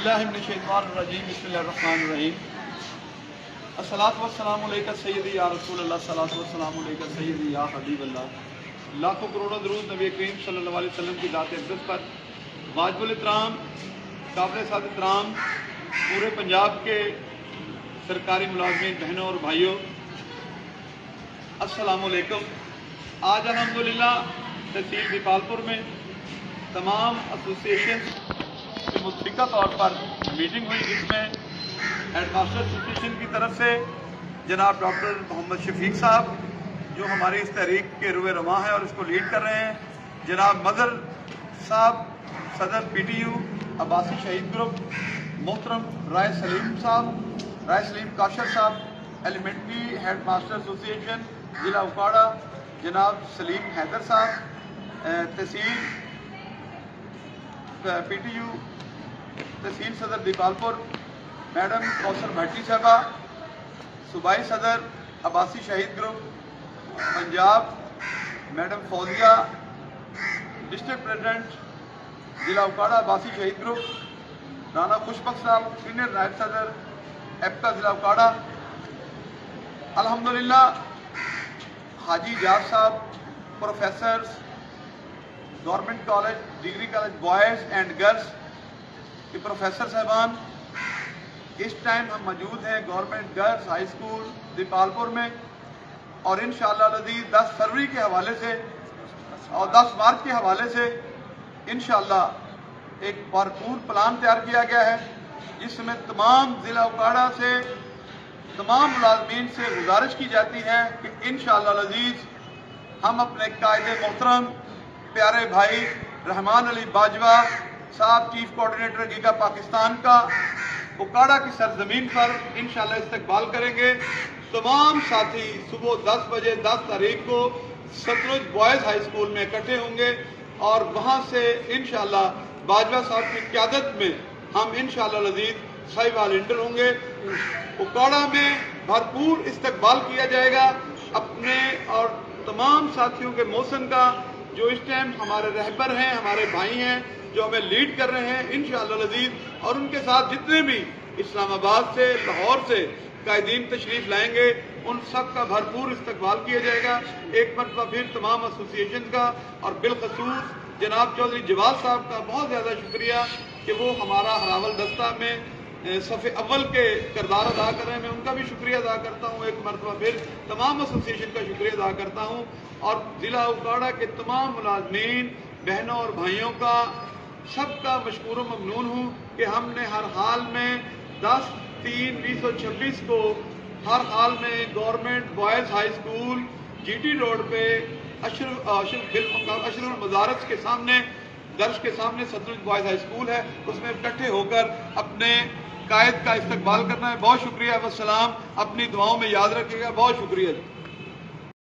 बिस्मिल्लाहिर्रहमानिर्रहीम बिस्मिल्लाहिर्रहमानिर्रहीम अस्सलातु वस्सलामु अलैका सय्यदी या रसूल अल्लाह सलातु वस्सलामु अलैका सय्यदी या हबीब अल्लाह। लाखों करोड़ों दरूद नबी करीम सल्लल्लाहु अलैहि वसल्लम की ज़ात अक़दस पर। वाजिबुल इहतराम काबिल साद इहतराम पूरे पंजाब के सरकारी मुलाज़मीन बहनों और भाइयों, अस्सलामु अलैकुम। आज अल्हम्दुलिल्लाह तहसील दीपालपुर में तमाम एसोसिएशन की मुतफ़िका तौर पर मीटिंग हुई, जिसमें हेडमास्टर एसोसिएशन की तरफ से जनाब डॉक्टर मोहम्मद शफीक साहब जो हमारी इस तहरीक के रुए रवां हैं और इसको लीड कर रहे हैं, जनाब मदर साहब सदर PTU अब्बासी शहीद ग्रुप, मोहतरम राय सलीम काशर साहब एलिमेंट्री हेडमास्टर एसोसिएशन ज़िला उकाड़ा, जनाब सलीम हैदर साहब तहसील PTU तहसील सदर दीपालपुर, मैडम कौसर भट्टी साहबा सूबाई सदर अब्बासी शहीद group Punjab, madam Fauzia district president ज़िला उकाड़ा अब्बासी शहीद ग्रुप, राना खुशबख्श साहब सीनियर नायब सदर एप्का ज़िला उकाड़ा। अल्हम्दुलिल्लाह हाजी जाज साहब professors government college degree college boys and girls के प्रोफेसर साहबान, इस टाइम हम मौजूद हैं government girls high school Dipalpur में, और इंशाअल्लाह लज़ीज़ 10 फरवरी के हवाले से और 10 मार्च के हवाले से इंशाअल्लाह एक भरपूर प्लान तैयार किया गया है, जिसमें तमाम ज़िला उकाड़ा से तमाम मुलाज़मीन से गुजारिश की जाती है कि इंशाअल्लाह लज़ीज़ हम अपने कायदे मोहतरम प्यारे भाई रहमान अली बाजवा साहब चीफ कोऑर्डिनेटर गीगा पाकिस्तान का उकाड़ा की सरजमीन पर इंशाअल्लाह इस्तकबाल करेंगे। तमाम साथी सुबह 10 बजे 10 तारीख को सतलुज बॉयज़ हाई स्कूल में इकट्ठे होंगे और वहाँ से इंशाअल्लाह बाजवा साहब की क़यादत में हम इंशाअल्लाह लज़ीज़ सही वॉलंटियर होंगे। उकाड़ा में भरपूर इस्तकबाल किया जाएगा अपने और तमाम साथियों के मौसम का, जो इस टाइम हमारे रहबर हैं, हमारे भाई हैं, जो हमें लीड कर रहे हैं इंशाअल्लाह लज़ीज़, और उनके साथ जितने भी इस्लामाबाद से लाहौर से कायदीन तशरीफ़ लाएंगे उन सब का भरपूर इस्तकबाल किया जाएगा। एक मरतबा फिर तमाम एसोसिएशन का और बिलखसूस जनाब चौधरी जवाद साहब का बहुत ज़्यादा शुक्रिया कि वो हमारा हरावल दस्ता में सफ़े अव्वल के किरदार अदा कर रहे हैं, मैं उनका भी शुक्रिया अदा करता हूँ। एक मरतबा फिर तमाम एसोसिएशन का शुक्रिया अदा करता हूँ और ज़िला उकाड़ा के तमाम मुलाज़मीन बहनों और भाइयों का सबका मशकूर व ममनून हूँ कि हमने हर हाल में 10/3/2026 को हर हाल में government boys high school GT road पे अशरुल मदारस के सामने दर्श के सामने सतलुज बॉयज़ हाई स्कूल है, उसमें इकट्ठे होकर अपने कायद का इस्तकबाल करना है। बहुत शुक्रिया वस्सलाम, अपनी दुआओं में याद रखिएगा। बहुत शुक्रिया।